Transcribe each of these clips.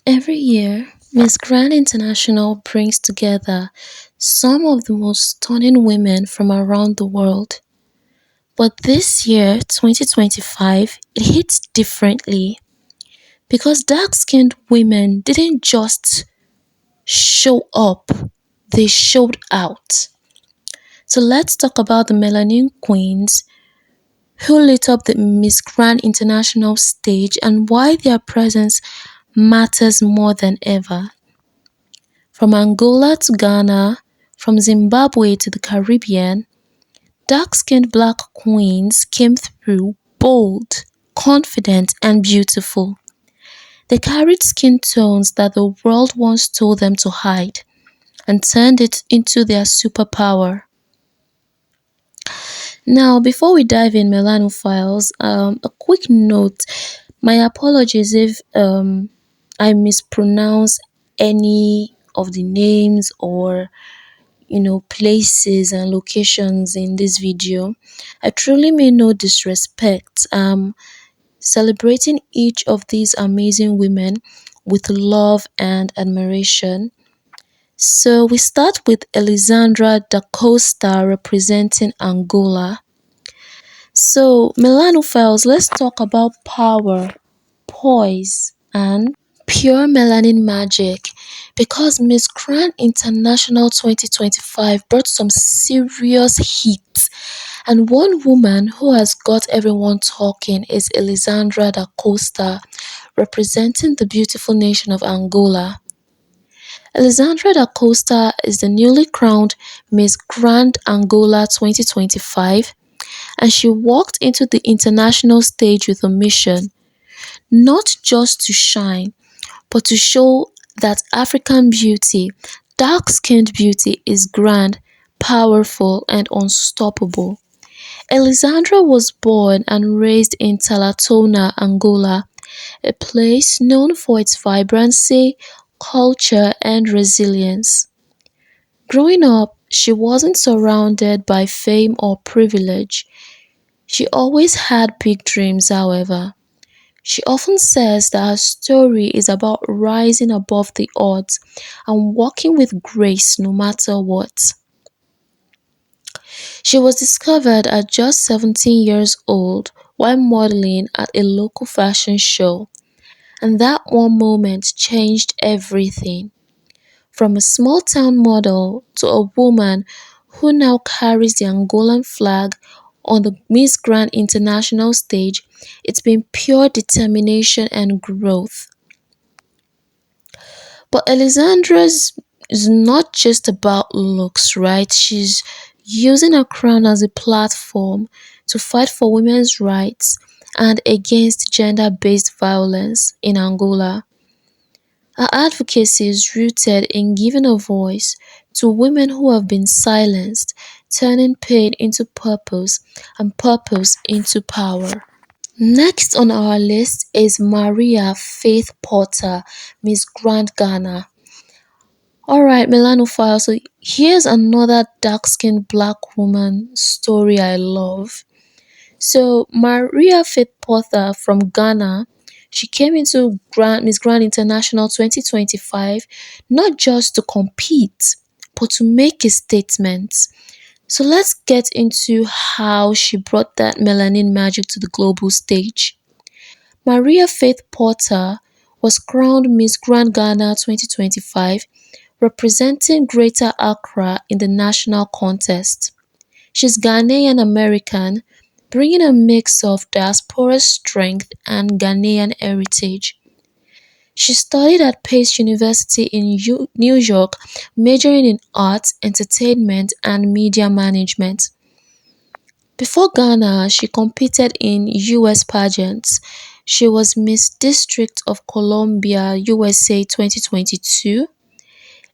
Every year, Miss Grand International brings together some of the most stunning women from around the world. But this year, 2025, it hits differently because dark skinned women didn't just show up, they showed out. So let's talk about the Melanin Queens who lit up the Miss Grand International stage and why their presence matters more than ever. From Angola to Ghana, from Zimbabwe to the Caribbean, dark-skinned black queens came through bold, confident and beautiful. They carried skin tones that the world once told them to hide and turned it into their superpower. Now, before we dive in Melanophiles, a quick note. My apologies if I mispronounce any of the names or places and locations in this video. I truly mean no disrespect. Celebrating each of these amazing women with love and admiration. So we start with Elisandra da Costa representing Angola. So Melanophiles, let's talk about power, poise, and pure melanin magic because Miss Grand International 2025 brought some serious heat. And one woman who has got everyone talking is Elisandra da Costa, representing the beautiful nation of Angola. Elisandra da Costa is the newly crowned Miss Grand Angola 2025, and she walked into the international stage with a mission, not just to shine, but to show that African beauty, dark-skinned beauty, is grand, powerful, and unstoppable. Alexandra was born and raised in Talatona, Angola, a place known for its vibrancy, culture, and resilience. Growing up, she wasn't surrounded by fame or privilege. She always had big dreams, however. She often says that her story is about rising above the odds and walking with grace no matter what. She was discovered at just 17 years old while modeling at a local fashion show, and that one moment changed everything. From a small town model to a woman who now carries the Angolan flag on the Miss Grand International stage, it's been pure determination and growth. But Alexandra's is not just about looks, right? She's using her crown as a platform to fight for women's rights and against gender-based violence in Angola. Her advocacy is rooted in giving a voice to women who have been silenced, turning pain into purpose and purpose into power. Next on our list is Maria Faith Porter, Miss Grand Ghana. Alright, Melanophile, so here's another dark-skinned black woman story I love. So Maria Faith Porter from Ghana, she came into Miss Grand International 2025 not just to compete, but to make a statement. So let's get into how she brought that melanin magic to the global stage. Maria Faith Porter was crowned Miss Grand Ghana 2025, representing Greater Accra in the national contest. She's Ghanaian American, bringing a mix of diaspora strength and Ghanaian heritage. She studied at Pace University in New York, majoring in arts, entertainment, and media management. Before Ghana, she competed in US pageants. She was Miss District of Columbia USA 2022,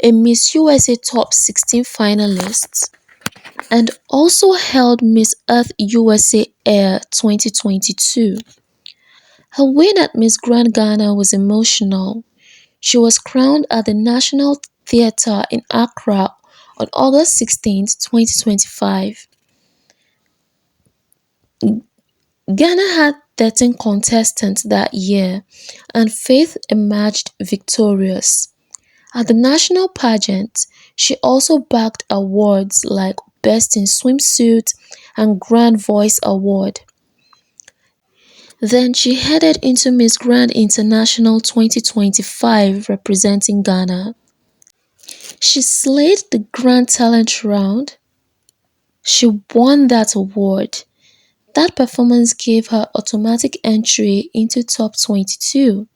a Miss USA Top 16 finalist, and also held Miss Earth USA Air 2022. Her win at Miss Grand Ghana was emotional. She was crowned at the National Theatre in Accra on August 16, 2025. Ghana had 13 contestants that year, and Faith emerged victorious. At the national pageant, she also bagged awards like Best in Swimsuit and Grand Voice Award. Then she headed into Miss Grand International 2025 representing Ghana. She slayed the Grand Talent round. She won that award. That performance gave her automatic entry into top 22.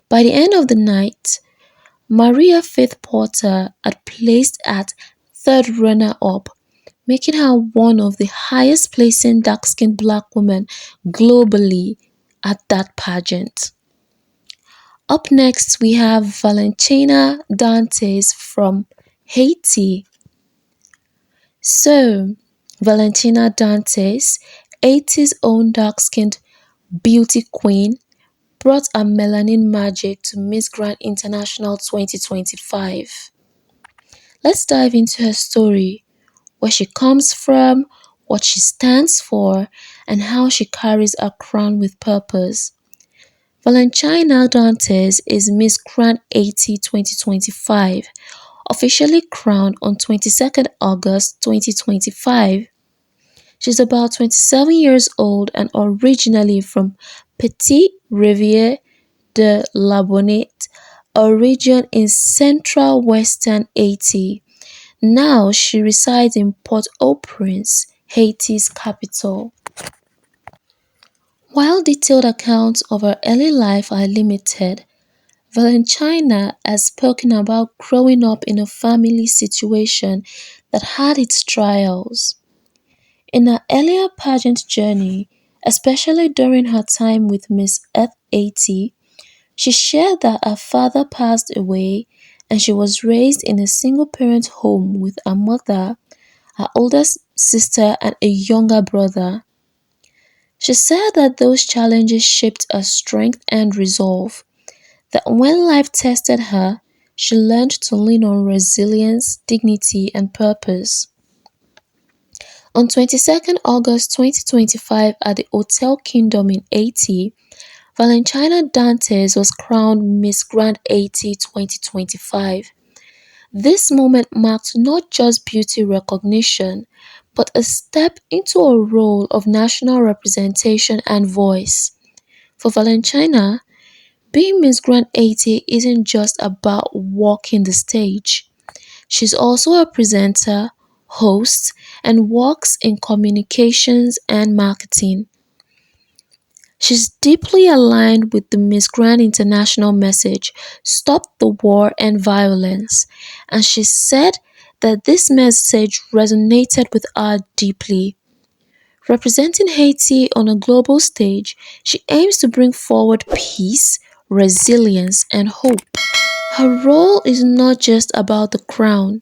By the end of the night, Maria Faith Porter had placed at third runner-up, making her one of the highest placing dark-skinned black women globally at that pageant. Up next, we have Valentina Dantes from Haiti. So, Valentina Dantes, Haiti's own dark-skinned beauty queen, brought her melanin magic to Miss Grand International 2025. Let's dive into her story, where she comes from, what she stands for, and how she carries her crown with purpose. Valentina Dantes is Miss Grand Haiti 2025, officially crowned on 22nd August 2025. She's about 27 years old and originally from Petit Riviere de la Bonite, a region in central western Haiti. Now she resides in Port-au-Prince, Haiti's capital. While detailed accounts of her early life are limited, Valentina has spoken about growing up in a family situation that had its trials. In her earlier pageant journey, especially during her time with Miss Earth 80, she shared that her father passed away and she was raised in a single-parent home with her mother, her older sister and a younger brother. She said that those challenges shaped her strength and resolve, that when life tested her, she learned to lean on resilience, dignity, and purpose. On 22nd August 2025 at the Hotel Kingdom in Haiti, Valentina Dantes was crowned Miss Grand Haiti 2025. This moment marked not just beauty recognition, but a step into a role of national representation and voice. For Valentina, being Miss Grand Haiti isn't just about walking the stage. She's also a presenter, host, and works in communications and marketing. She's deeply aligned with the Miss Grand International message, "Stop the War and Violence," and she said that this message resonated with her deeply. Representing Haiti on a global stage, she aims to bring forward peace, resilience, and hope. Her role is not just about the crown,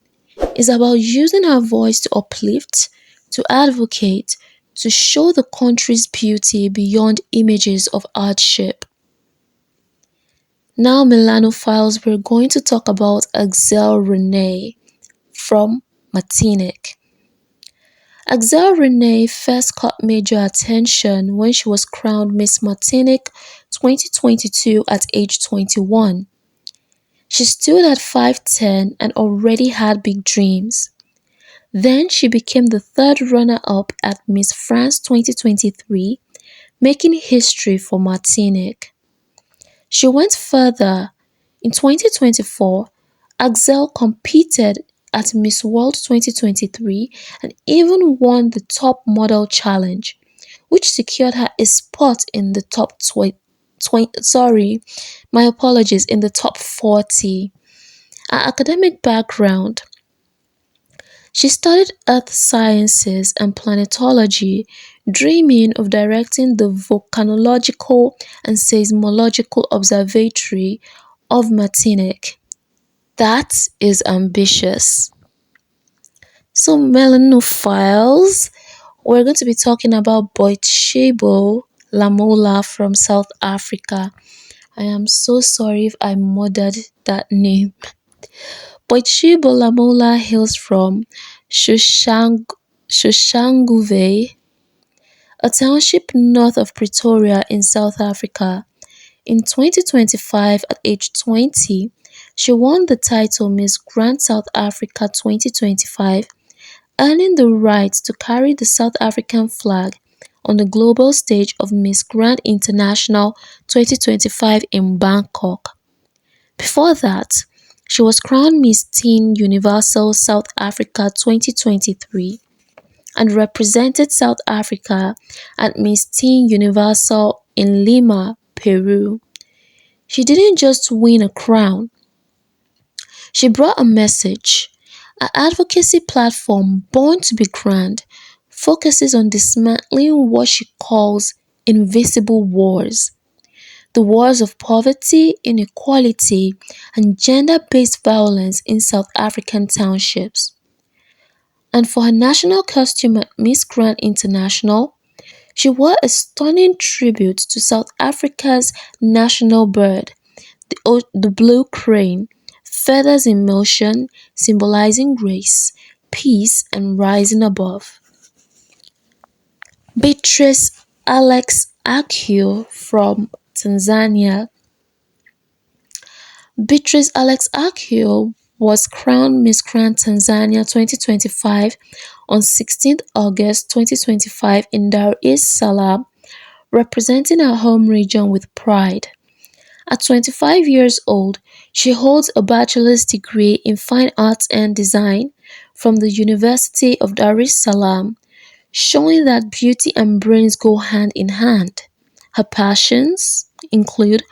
it's about using her voice to uplift, to advocate, to show the country's beauty beyond images of hardship. Now, Melanophiles, we're going to talk about Axel Renee from Martinique. Axel Renee first caught major attention when she was crowned Miss Martinique 2022 at age 21. She stood at 5'10" and already had big dreams. Then she became the third runner-up at Miss France 2023, making history for Martinique. She went further. In 2024, Axel competed at Miss World 2023 and even won the Top Model Challenge, which secured her a spot in the in the top 40. Her academic background: she studied earth sciences and planetology, dreaming of directing the Volcanological and Seismological Observatory of Martinique. That is ambitious. So, Melanophiles, we're going to be talking about Boitshebo Lamola from South Africa. I am so sorry if I murdered that name. Boitshebo Lamola hails from Soshanguve, a township north of Pretoria in South Africa. In 2025, at age 20, she won the title Miss Grand South Africa 2025, earning the right to carry the South African flag on the global stage of Miss Grand International 2025 in Bangkok. Before that, she was crowned Miss Teen Universal South Africa 2023 and represented South Africa at Miss Teen Universal in Lima, Peru. She didn't just win a crown, she brought a message. Her advocacy platform, Born to be Grand, focuses on dismantling what she calls invisible wars. The wars of poverty, inequality, and gender-based violence in South African townships. And for her national costume at Miss Grand International, she wore a stunning tribute to South Africa's national bird, the blue crane, feathers in motion, symbolizing grace, peace, and rising above. Beatrice Alex Akio from Tanzania. Beatrice Alex Akio was crowned Miss Grand Tanzania 2025 on 16th August 2025 in Dar es Salaam, representing her home region with pride. At 25 years old, she holds a bachelor's degree in Fine Arts and Design from the University of Dar es Salaam, showing that beauty and brains go hand in hand. Her passions include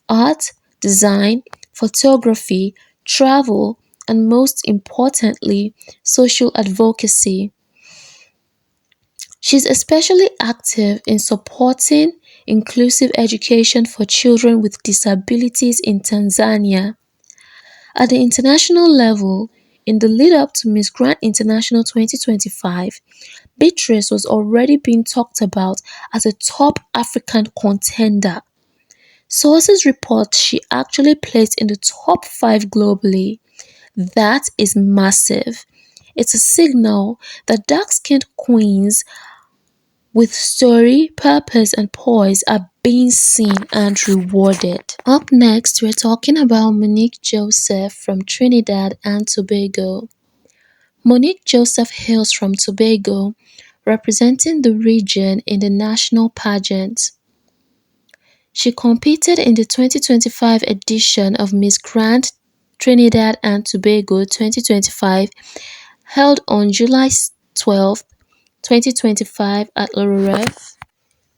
art, design, photography, travel, and most importantly, social advocacy. She's especially active in supporting inclusive education for children with disabilities in Tanzania. At the international level, in the lead up to Miss Grand International 2025, Beatrice was already being talked about as a top African contender. Sources report she actually placed in the top 5 globally. That is massive. It's a signal that dark-skinned queens with story, purpose, and poise are being seen and rewarded. Up next, we're talking about Monique Joseph from Trinidad and Tobago. Monique Joseph hails from Tobago, representing the region in the national pageant. She competed in the 2025 edition of Miss Grand Trinidad and Tobago 2025, held on July 12, 2025 at Loref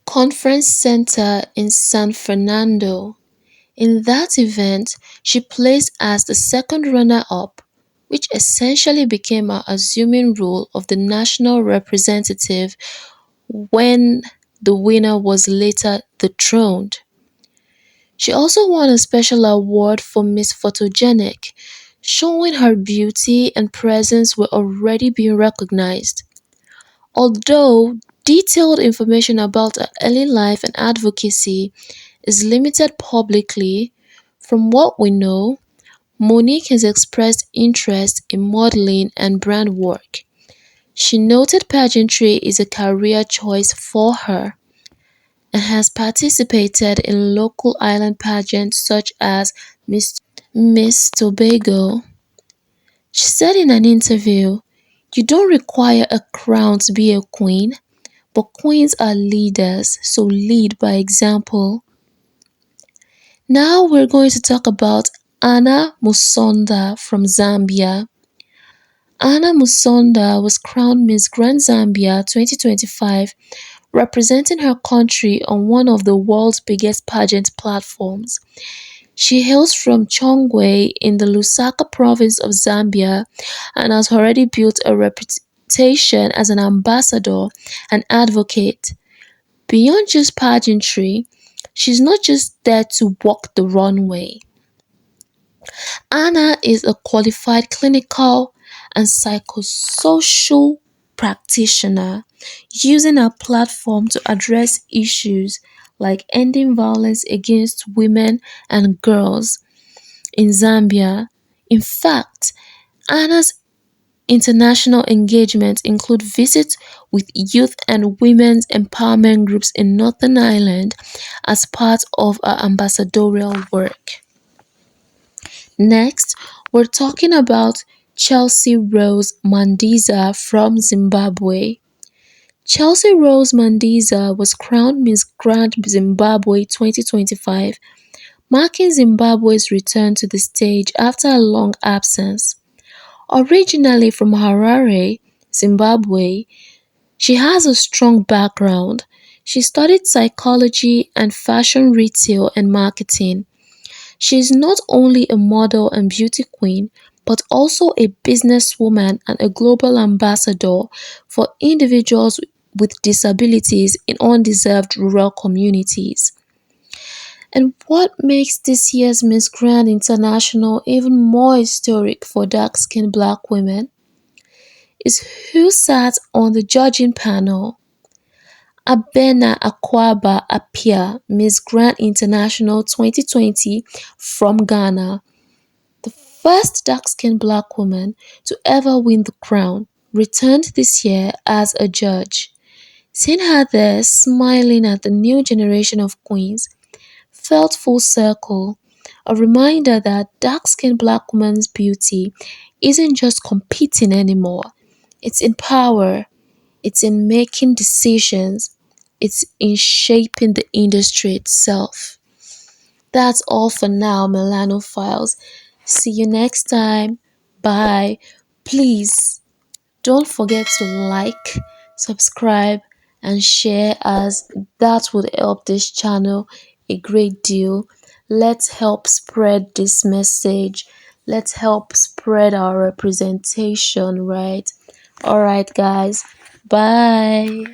Conference Center in San Fernando. In that event, she placed as the second runner-up, which essentially became her assuming role of the national representative when the winner was later dethroned. She also won a special award for Miss Photogenic, showing her beauty and presence were already being recognized. Although detailed information about her early life and advocacy is limited publicly, from what we know, Monique has expressed interest in modeling and brand work. She noted pageantry is a career choice for her and has participated in local island pageants such as Miss Tobago. She said in an interview, "You don't require a crown to be a queen, but queens are leaders, so lead by example." Now we're going to talk about Anna Musonda from Zambia. Anna Musonda was crowned Miss Grand Zambia 2025, representing her country on one of the world's biggest pageant platforms. She hails from Chongwe in the Lusaka province of Zambia and has already built a reputation as an ambassador and advocate. Beyond just pageantry, she's not just there to walk the runway. Anna is a qualified clinical and psychosocial practitioner, using her platform to address issues like ending violence against women and girls in Zambia. In fact, Anna's International engagements include visits with youth and women's empowerment groups in Northern Ireland as part of our ambassadorial work. Next, we're talking about Chelsea Rose Mandiza from Zimbabwe. Chelsea Rose Mandiza was crowned Miss Grand Zimbabwe 2025, marking Zimbabwe's return to the stage after a long absence. Originally from Harare, Zimbabwe, she has a strong background. She studied psychology and fashion retail and marketing. She is not only a model and beauty queen, but also a businesswoman and a global ambassador for individuals with disabilities in undeserved rural communities. And what makes this year's Miss Grand International even more historic for dark-skinned black women is who sat on the judging panel. Abena Akwaba Appiah, Miss Grand International 2020 from Ghana, the first dark-skinned black woman to ever win the crown, returned this year as a judge. Seeing her there smiling at the new generation of queens felt full circle, a reminder that dark-skinned black women's beauty isn't just competing anymore. It's in power, it's in making decisions, it's in shaping the industry itself. That's all for now, Melanophiles. See you next time. Bye. Please don't forget to like, subscribe, and share, as that would help this channel a great deal. Let's help spread this message. Let's help spread our representation, right? All right, guys. Bye.